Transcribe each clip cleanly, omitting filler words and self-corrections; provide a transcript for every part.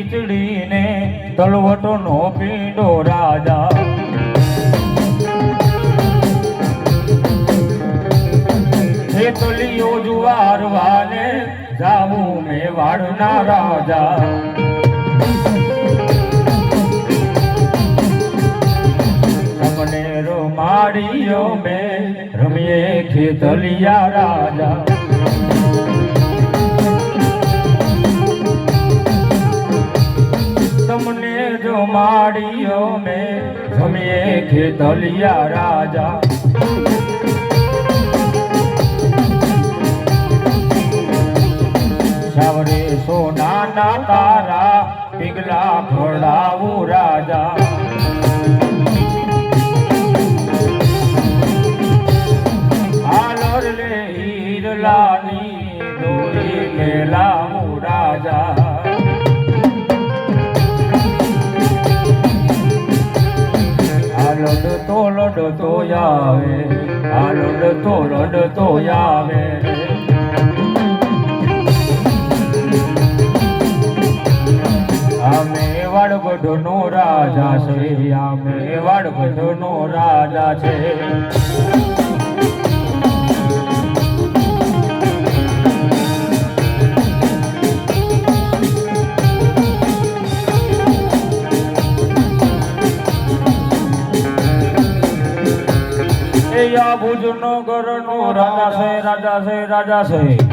ખીચડીને તલવટનો પીંડો રાજા તલિયો જુવાર વાલે જાવું મેવાડના રાજા તમને રમાડીઓ મે રમીએ ખેતલિયા રાજા તમને રમાડીઓ મે રમીએ ખેતલિયા રાજા સાવરે સોનાના તારા પીગલા ખોડાવું રાજા હાલર લે હીરલાની દોરી મેલાવું રાજા લડતો આવે લડતો આવે મેવાડ ગઢનો રાજા છે આ મેવાડ ગઢનો રાજા છે એ આ ભુજનો ગઢનો રાજા છે રાજા છે રાજા છે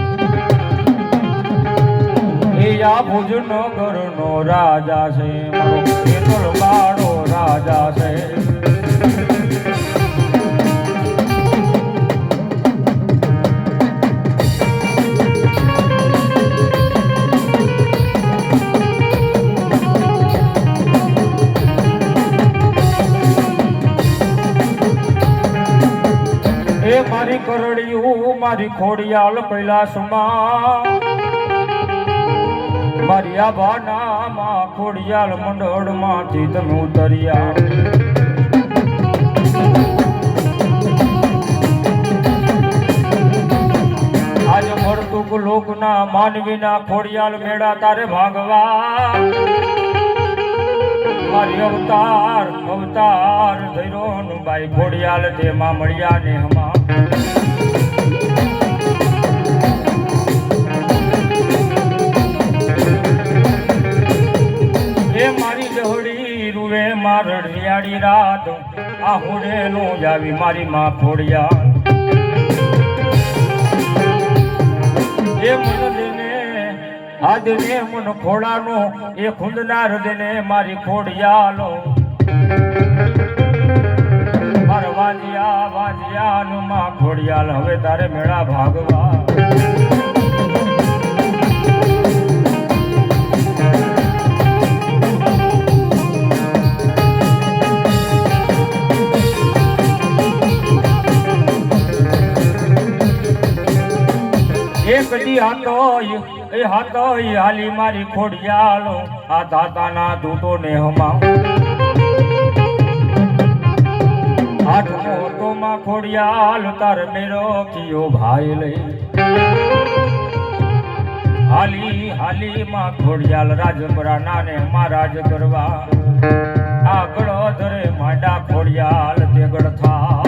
આ ભુજનો ગઢનો રાજા છે મારો ખેતર બાળો રાજા છે એ મારી કરડિયું મારી ખોડિયાલ કૈલાસમાં મારી આભાનામાં ખોડિયાલ મંડળમાંથી તમે ઉતર્યા આજે મરતુક લોકના માનવીના ખોડિયાલ મેળા તારે ભાગવા મારી અવતાર ધૈરોનું બાઈ ખોડિયાલ તેમાં મળ્યા ને હમા મારી દહડી રૂવે મારડિયાળી રાત આ હોડે નો જાવી મારી માં ખોડિયા એ મન દેને આદને મન ખોડાનો એ ખુંદનાર દેને મારી ખોડિયાલો મારા વાંજિયા નું માં ખોડિયાલ હવે તારે મેળા ભાગવા હાતો હાલી મારી ખોડિયાલો આ દાતાના દૂતો ને હમા આઠમો તો માં ખોડિયાલ તાર મેરો કિયો ભાઈ લઈ હાલી માં ખોડિયાલ રાજપરાના ને મહારાજ કરવા આગળ ધરે માંડા ખોડિયાલ તેગડ થા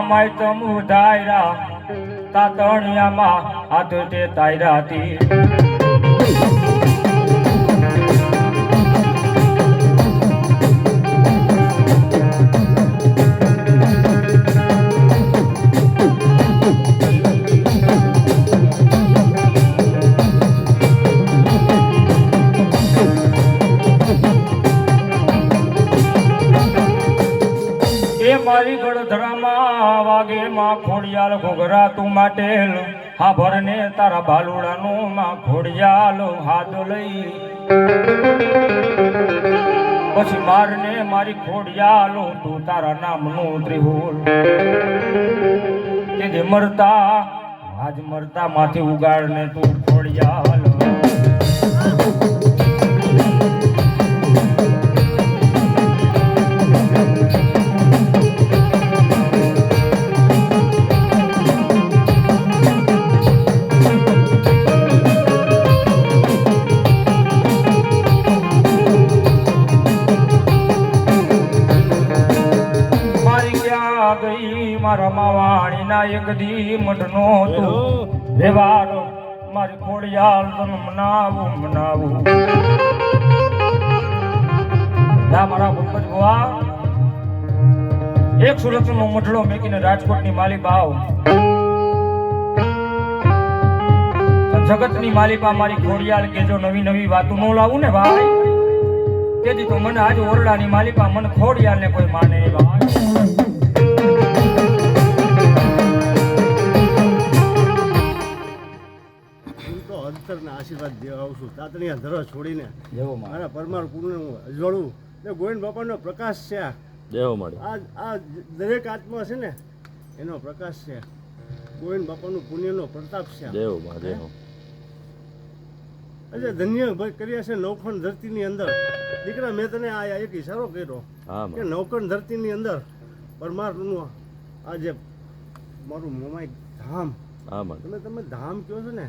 માય તમુ દાયરા તાતણિયામાં હાથ તે તાયરાતી મારી ગળધરામાં વાગે માં ખોડિયાલ ઘોઘરા તું માટેલ હા ભરને તારા બાલુડાનું માં ખોડિયાલ હાથ લઈ પછી મારને મારી ખોડિયાલ તું તારા નામનું ત્રિહુલ કે મરતા આજ મરતા માંથી ઉગાડને તું ખોડિયાલ આ ગઈ મારા માવાણીના એક દી મઢનો તું વ્યવહાર મારી ખોડિયાલ તને મનાવું લા મારા ભૂપત ભુવા એક સુરતનો મઢડો મેકીને રાજકોટની માલી બાવ જગતની માલિકા મારી ખોડિયાલ કે જો નવી નવી વાતો નો લાવું ને ભાઈ તેથી તો મને આજ ઓરડાની માલિકા મને ખોડિયાલ ને કોઈ માને નહીં ભાઈ અંતરના આશીર્વાદ દેવા આવું છું તાતણીયા ધરો છોડીને મારા પરમાર કુળનું અજવાળું ને ગોવિંદ બાપાનો પ્રકાશ છે આ દરેક આત્મા છે ને એનો પ્રકાશ છે ગોવિંદ બાપાનું પુણ્યનો પ્રતાપ છે અજય ધન્ય ભાઈ કર્યા છે નવખંડ ધરતીની અંદર દીકરા મેં તને આ એક ઈશારો કર્યો કે નવખંડ ધરતીની અંદર પરમારનું આ જે મારું મોમાઈ ધામ તમે ધામ કહો છો ને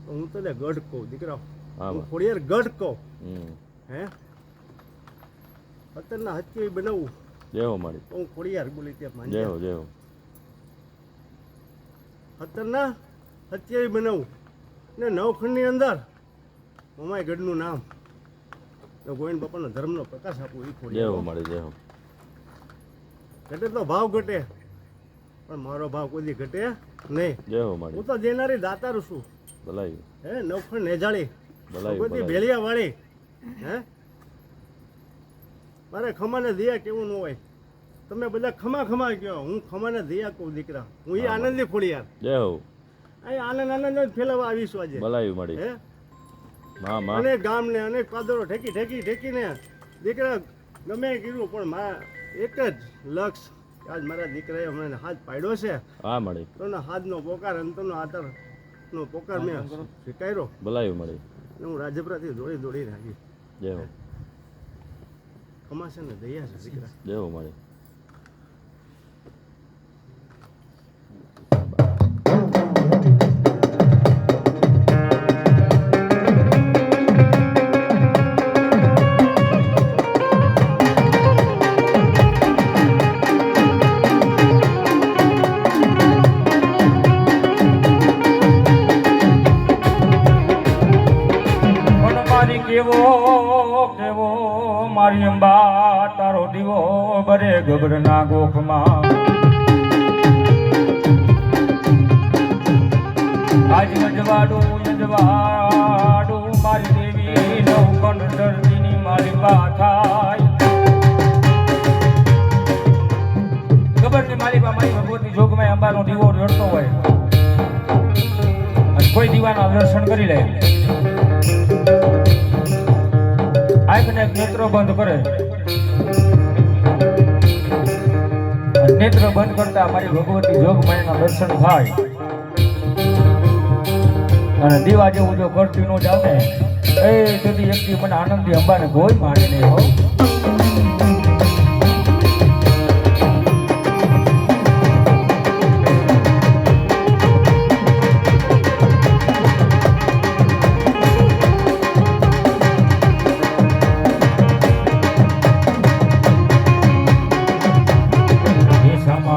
હું તો ગઢ કહું દીકરા હું ખોડિયાર ગઢ કહું હે અત્યારના હત્યા બનાવું હું ખોડિયાર બોલી ત્યાં માની અત્યારના હત્યા બનાવું ને નવખંડની અંદર મમાઈ ગઢનું નામ ગોવિંદ બાપાનો ધર્મનો પ્રકાશ આપવું એ ખોડિયાર ઘટે તો ભાવ ઘટે પણ મારો ભાવ કોઈ દી ઘટે નહીં હું તો દેનારી દાતાર છું હે નવખંડ નેજાળી ભગવતી ભેળિયા વાળી હે મારે ખમાને દિયા કેવું ન હોય તમે બધા ખમા કહો હું ખમાને દિયા કહું દીકરા હું એ આનંદી ખોડિયાર આનંદ જ ફેલાવા આવીશું આજે હે અને ગામને અનેક પાદરો ઠેકીને દીકરા ગમે કીધું પણ મારા એક જ લક્ષ આજ મારા દીકરાએ મને હાથ પાડ્યો છે તો હાથનો પોકાર અંતરનો આતર નો પોકાર મેં સ્વીકાર્યો હું રાજપરાથી દોડી રાખી કમાશે ને દયા છે દીકરા કેવો મારી અંબા તારો દીવો બરે ગબરના ગોખમાં આજ યજવાડું મારી દેવી નવખંડ ધરતીની મારી થાય ગબરની માલિકા મારી ભગવતી જોગમાં અંબાનો દીવો રડતો હોય અને કોઈ દીવાના દર્શન કરી લે આંખને નેત્ર બંધ કરે નેત્ર બંધ કરતા મારી ભગવતી જોગમાયાના દર્શન થાય અને દીવા જેવું જો કરતી નો જાવ ને એ સુધી એકથી મને આનંદી અંબાને કોઈ માને નહીં હો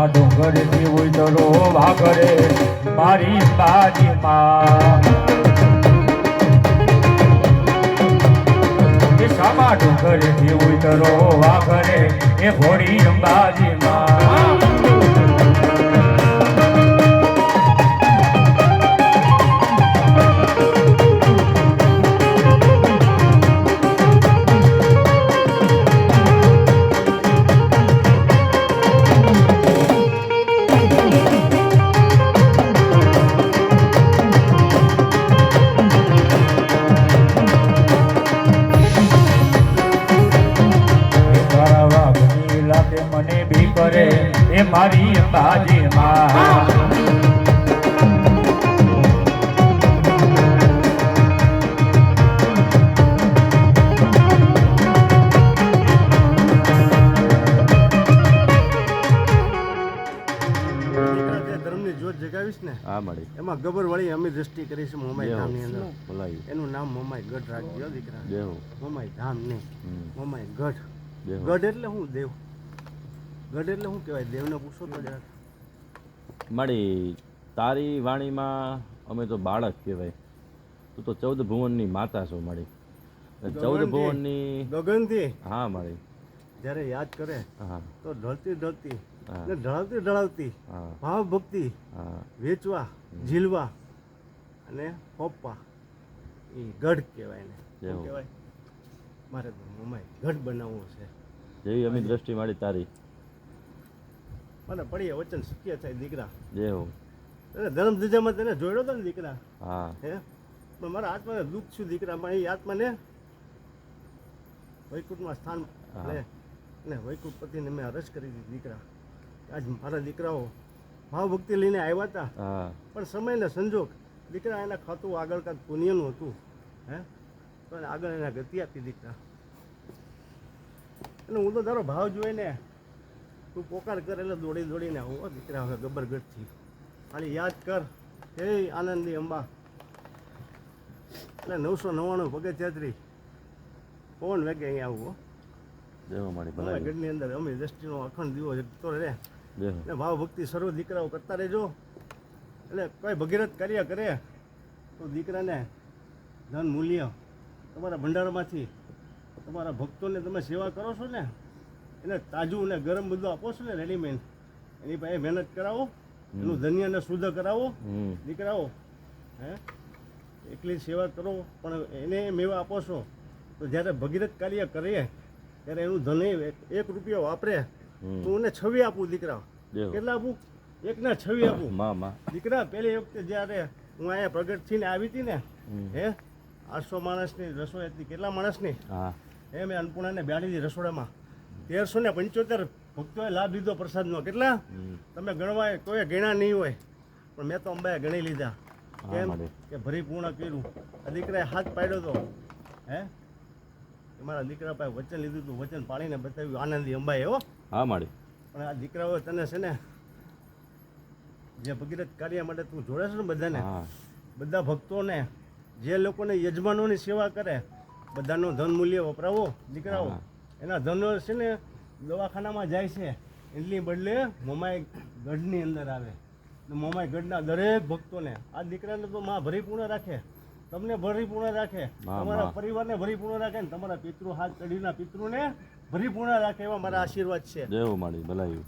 ડુંગરથી ઉતરો વાઘરે મારી બાજીમાં શામા ડુંગરથી ઉતરો વાઘરે એ ઘોડી અંબાજીમાં એ મારી બાજીમાં એમાં ગબર વાળી અમે દ્રષ્ટિ કરી છે મોમાઈ ધામ ની અંદર એનું નામ મોમાઈ ગઢ રાખજો દીકરા મોમાઈ ધામ નહીં મોમાઈ ગઢ ગઢ એટલે હું દેવ ગઢ એટલે શું કહેવાય? દેવને પૂછો તો જરાક. મારી તારી વાણીમાં અમે તો બાળક કહેવાય. તું તો 14 ભુવનની માતા છો મારી. 14 ભુવનની ગગનથી હા મારી. જ્યારે યાદ કરે હા તો ઢળતી ઢળતી હા. ને ઢળાવતી ઢળાવતી હા ભાવ ભક્તિ હા વેચવા ઝીલવા અને પોપવા એ ગઢ કહેવાય ને. શું એવું. કહેવાય? મારે તો મમ્માએ ગઢ બનાવવો છે. જેવી અમી દ્રષ્ટિ મારી તારી. મને પડીએ વચન શક્ય થાય દીકરા. જય હો. તને ધર્મ દીજામાં તને જોડ્યો હતો ને દીકરા, હા હે? પણ મારા આત્માને દુઃખ છું દીકરા, પણ એ આત્માને વૈકુંઠમાં સ્થાન હા. લે ને વૈકુંઠપતિને મેં અરજ કરી દીધી દીકરા. આજ મારા દીકરાઓ ભાવ ભક્તિ લઈને આવ્યા હતા, હા પણ સમયને સંજોગ દીકરા એના ખાતું આગળ કાંઈક પુણ્યનું હતું, હે? પણ આગળ એના ગતિ આપી દીકરા. અને હું તો તારો ભાવ જોઈને તું પોકાર કર એટલે દોડી દોડીને આવું હો દીકરા. હવે ગબરગઢથી ખાલી યાદ કર, હે આનંદી અંબા, એટલે 999 પગથિયાત્રી પવન વેગે અહીંયા આવું હો. જય હો મારી અમારા ભલાઈ. ગઢની અંદર અમે દ્રષ્ટિનો અખંડ દીવો જગતો રહે. જય હો. એટલે ભાવ ભક્તિ સર્વ દીકરાઓ કરતા રહેજો. એટલે કોઈ ભગીરથ કાર્ય કરે તો દીકરાને ધન મૂલ્ય તમારા ભંડારમાંથી તમારા ભક્તોને તમે સેવા કરો છો ને, એને તાજું ને ગરમ બધું આપો છો ને રેડીમેડ, એની પાસે મહેનત કરાવો, એનું ધન્યને શુદ્ધ કરાવો દીકરાઓ, હે? એકલી સેવા કરો પણ એને મેવા આપો છો તો જ્યારે ભગીરથ કાર્ય કરીએ ત્યારે એનું ધન 1 રૂપિયો વાપરે તો એને 6 આપું દીકરા. જય હો. કેટલા આપું? 1 6 આપું માં દીકરા. પહેલી વખતે જ્યારે હું અહીંયા પ્રગટ થઈને આવી હતી ને, હે, 800 માણસની રસોઈ હતી. કેટલા માણસની? હા એ મેં અન્નપૂર્ણાને બેહાડી દીધી રસોડામાં. 1375 ભક્તોએ લાભ લીધો પ્રસાદનો. કેટલા? તમે ગણવાય તોય ગણ્યા નહીં હોય, પણ મેં તો અંબાએ ગણી લીધા. હા કેમ? મારી. કે ભરી પૂર્ણ કર્યું. આ દીકરાએ હાથ પાડ્યો હતો, હે? કે મારા દીકરા પાસે વચન લીધું હતું, વચન પાડીને બતાવ્યું આનંદી અંબાએ, હો. હા મારી. પણ આ દીકરાઓ તને છે ને જે ભગીરથ કાર્ય માટે તું જોડે છે ને બધાને, હા બધા ભક્તોને, જે લોકોને યજમાનોની સેવા કરે, બધાનો ધન મૂલ્ય વપરાવો દીકરાઓ. હા. એના ધનો છે ને દવાખાનામાં જાય છે, એટલી બદલે મોમાઈ ગઢની અંદર આવે. મોમાઈ ગઢના દરેક ભક્તોને આ દીકરાને તો માં ભરીપૂર્ણ રાખે, તમને ભરીપૂર્ણ રાખે, માં, તમારા માં. પરિવારને ભરીપૂર્ણ રાખે, ને તમારા પિતૃ હાથ કઢીના પિતૃને ભરીપૂર્ણ રાખે, એવા મારા આશીર્વાદ છે. જય હો મારી ભલાઈ.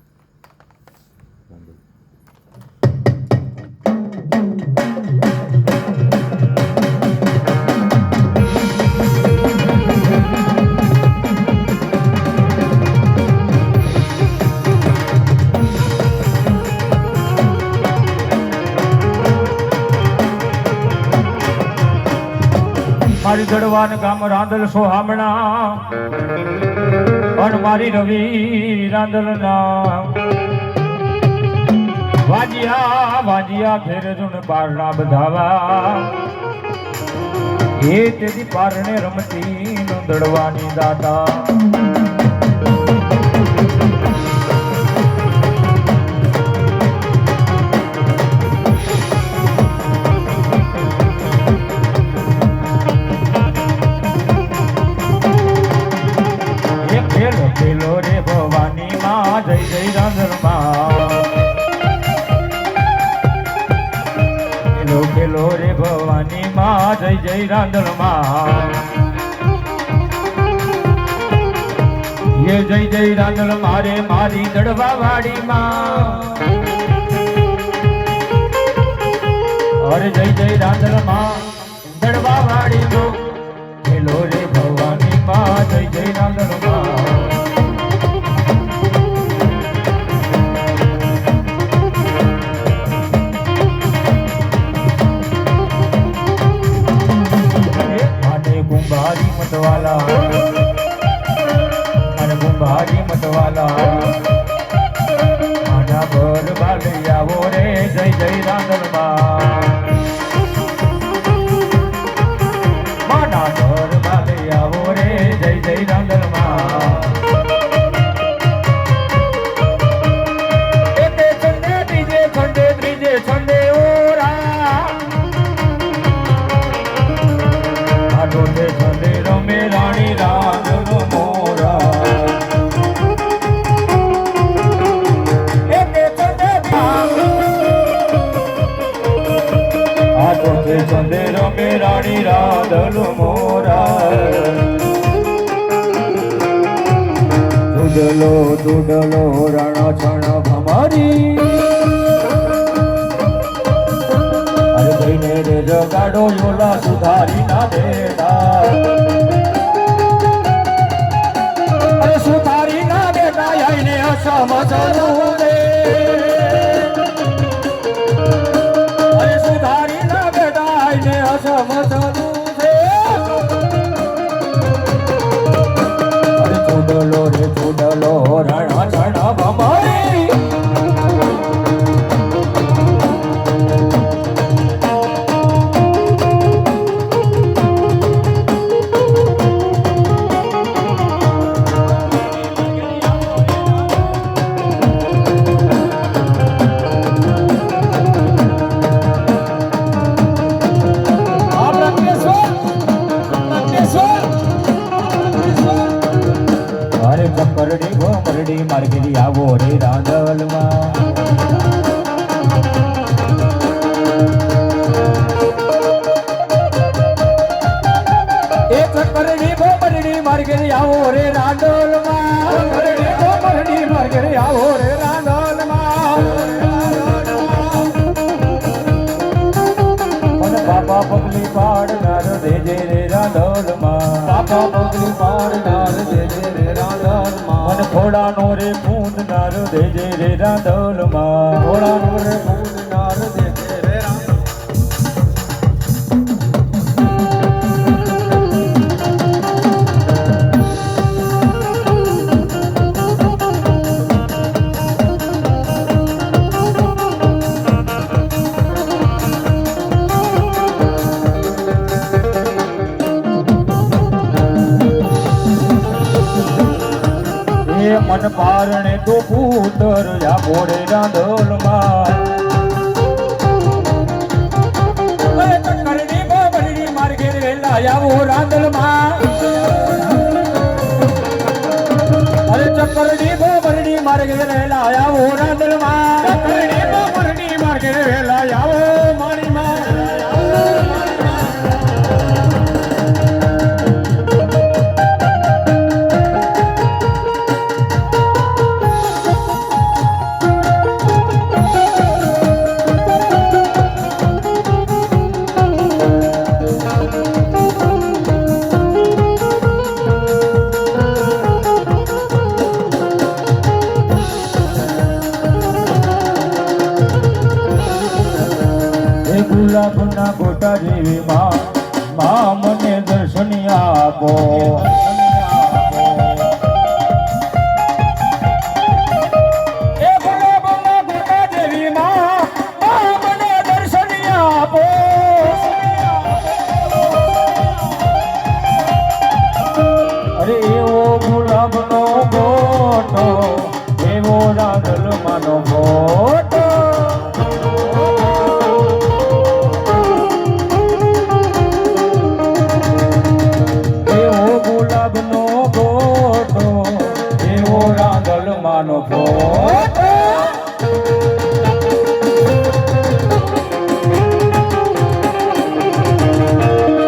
મારી ગઢવાન ગામ રાંદલ સોહામણા અને મારી રવિ રાંદલ નામ વાજિયા વાજિયા ઘેર જુન પારણા બધાવા એ તેથી પારણે રમતી નોંદડવાની દાતા ખેલો રે ભવાની માં જય જય રાંદલમાં ખેલો રે ભવાની માં જય જય રાંદલમાં ये जय जय रांदल मारे मारी दड़वा वाड़ी माँ और जय जय रांदल माँ दड़वा वाड़ी माँ खेलो रे भवानी माँ जय जय रांदल माँ कुंभारी मतवाला अरे कुंभारी मतवाला आना भर बालिया वो रे जय जय रांदल माना भर बालिया वो रे जय जय रांदल एके छंदे बीजे छंदे त्रीजे छंदे ओरा आठोटे छंदे रमे रानी रांदल मोरा રાણી રાધલ મોરા દુડલો રણ છણ ભમારી અરે ભાઈને રે જગાડો યોલા સુધારી ના દેતા અરે સુધારી ના દેતા આઈને અસમજનું દે અરે સુધારી ના દેતા આઈને અસમજનું ચૂડલો રે ચૂડલો રણ છણ ભમારી ચક્કરડી ગોમરડી માર્ગેરી આવો રે રાંદલમાં એ ચક્કરડી ગોમરડી માર્ગેરી આવો રે રાંદલમાં ચક્કરડી ગોમરડી માર્ગેરી આવો રે રાંદલમાં બાપા પગલી પાડનાર દેજે રે રાંદલમાં બાપા પગલી પાડનાર દેજે રે રાંદલમાં મન ઘોડાનો રે પૂંજનાર દેજે રે રાંદલમાં ઘોડાનો રે પૂંજનાર દેજે રે મન પારણે તો પુત્ર યા ઘોડે રાંદલમાં ચક્કરડી ગોમરડી માર્ગે વેલા આવો રાંદલમાં અરે ચક્કરડી ગોમરડી માર્ગે વેલા આવો રાંદલમાં ચક્કરડી ગોમરડી માર્ગે વેલા આવો માણીમાં ગુલાબના ગોટા જેવી માં મને દર્શન આપો એ ગુલાબના ગોટા જેવી માં મને દર્શન આપો અરે એવો ગુલાબનો ગોટો એવો રાંદલમાંનો ગોટો માનો ફોટો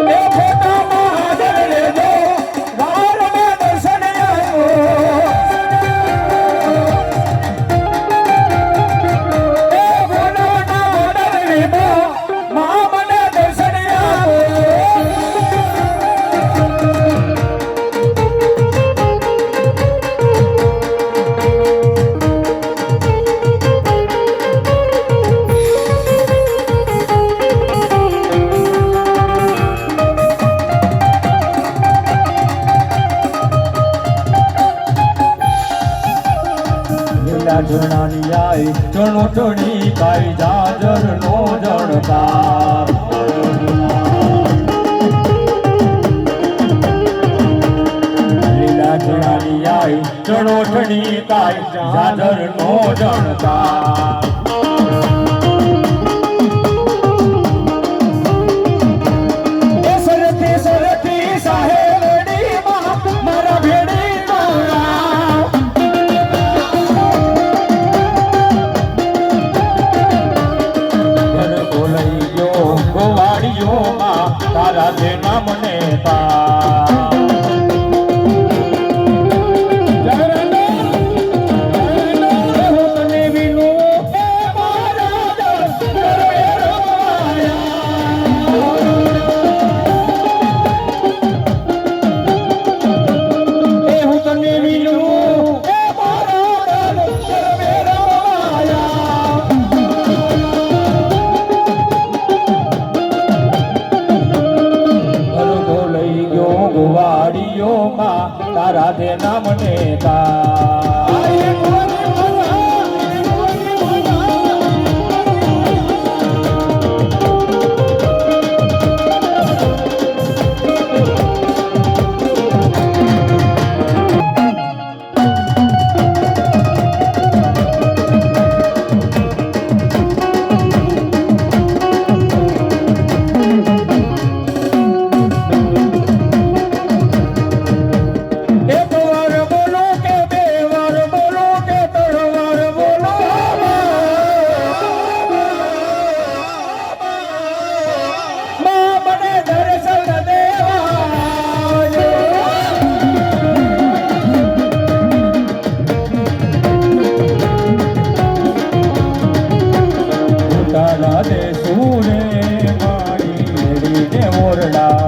એ ફોટામાં હાજર લેજો વાર મે દર્શન આવ્યો એ ફોટાના ઓર્ડર લેજો માં મને દર્શન આવ્યો ઝરણાની આઈ ચણો ચણી કાઈ જાજર નો જણકાર લીલા ઝરણાની આઈ ચણો ચણી કાઈ જાજર નો જણકાર સરથી સરથી સાહેબડી મારા ભેડી ઓરડા દે સુરે મારી મેરીને ઓરડા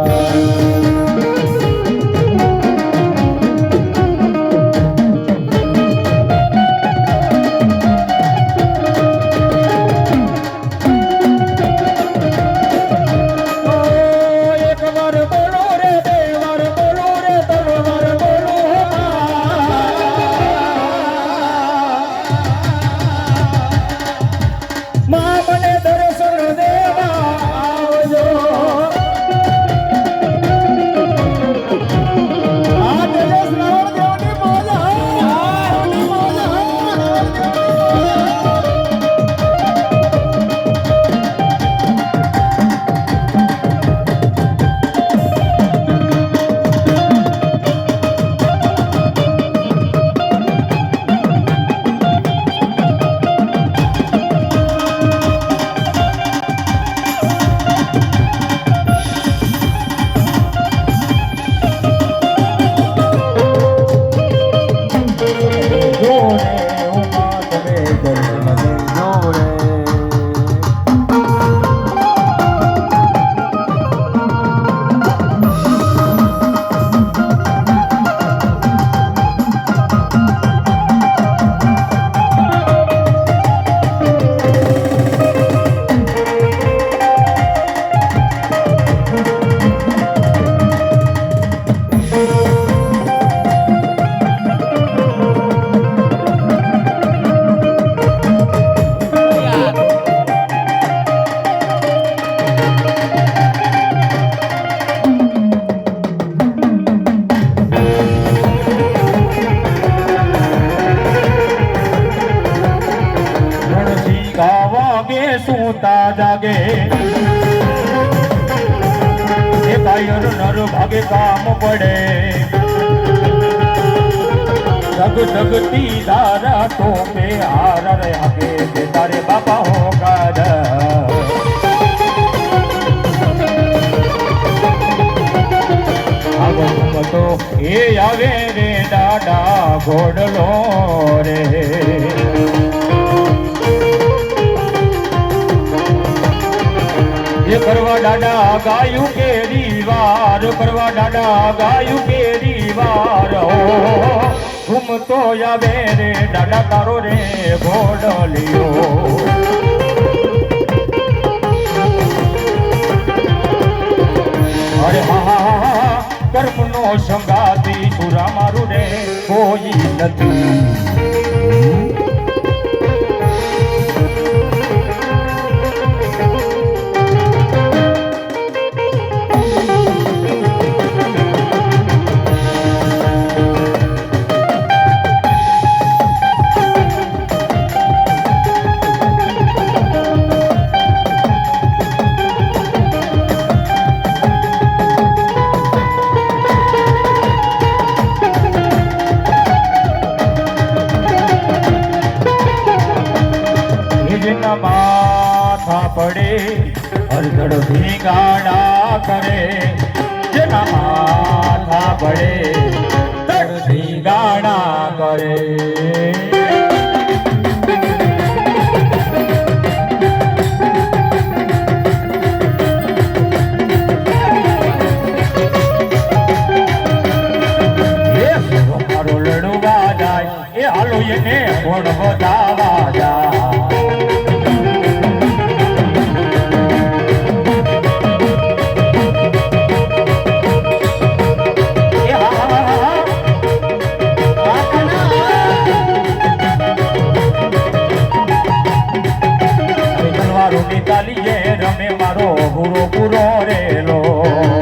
સુતા જાગે એ કાયર નર ભાગે કામ પડે જગ જગતી ધારા ટોપે હાર રે આગે તે તારે બાપા હો કાદ આગતો એ આવે રે દાડા ઘોડલો રે પરવા દાડા ગાયું કેરી વાર પરવા દાડા ગાયું કેરી વાર ઘૂમ તો આવે રે દાડા તારો રે ઘોડલિયો અરે હા કર્મનો સંગાતી સુરા મારું રે કોઈ નથી માથા પડે હરધડ ભીગાડા કરે જેના માથા પડે ધડ ભીગાડા કરે મારો લડવા જાય એ હાલો એને ઘોડ વધાવા જાય રમે મારો પૂરો પૂરો રેલો